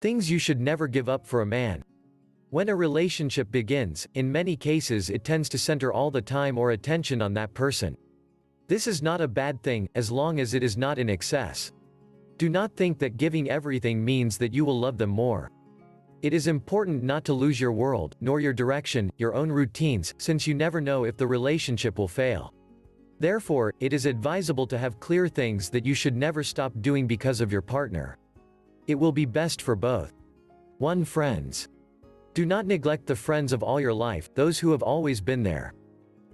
Things you should never give up for a man. When a relationship begins, in many cases it tends to center all the time or attention on that person. This is not a bad thing, as long as it is not in excess. Do not think that giving everything means that you will love them more. It is important not to lose your world, nor your direction, your own routines, since you never know if the relationship will fail. Therefore, it is advisable to have clear things that you should never stop doing because of your partner. It will be best for both. 1. Friends. Do not neglect the friends of all your life, those who have always been there.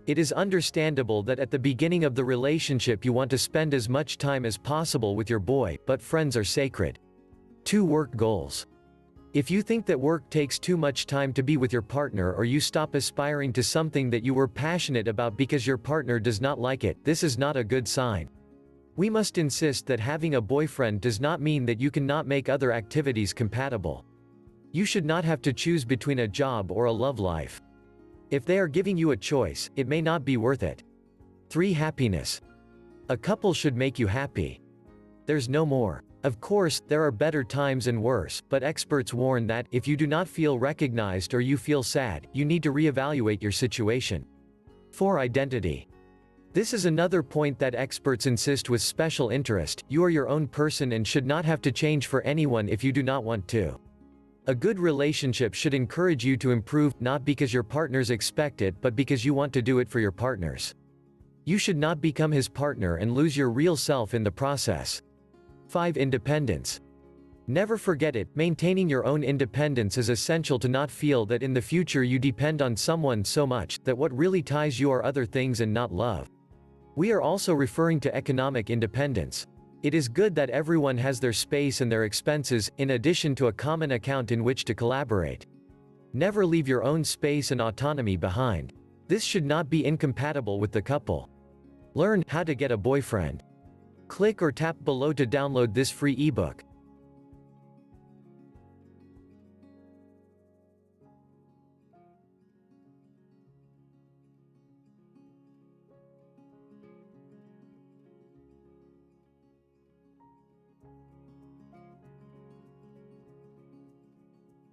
It is understandable that at the beginning of the relationship you want to spend as much time as possible with your boy, but friends are sacred. 2. Work goals. If you think that work takes too much time to be with your partner, or you stop aspiring to something that you were passionate about because your partner does not like it, this is not a good sign. We must insist that having a boyfriend does not mean that you cannot make other activities compatible. You should not have to choose between a job or a love life. If they are giving you a choice, it may not be worth it. 3. Happiness. A couple should make you happy. There's no more. Of course, there are better times and worse, but experts warn that, if you do not feel recognized or you feel sad, you need to reevaluate your situation. 4. Identity. This is another point that experts insist with special interest. You are your own person and should not have to change for anyone if you do not want to. A good relationship should encourage you to improve, not because your partners expect it but because you want to do it for your partners. You should not become his partner and lose your real self in the process. 5. Independence. Never forget it, maintaining your own independence is essential to not feel that in the future you depend on someone so much, that what really ties you are other things and not love. We are also referring to economic independence. It is good that everyone has their space and their expenses, in addition to a common account in which to collaborate. Never leave your own space and autonomy behind. This should not be incompatible with the couple. Learn how to get a boyfriend. Click or tap below to download this free ebook.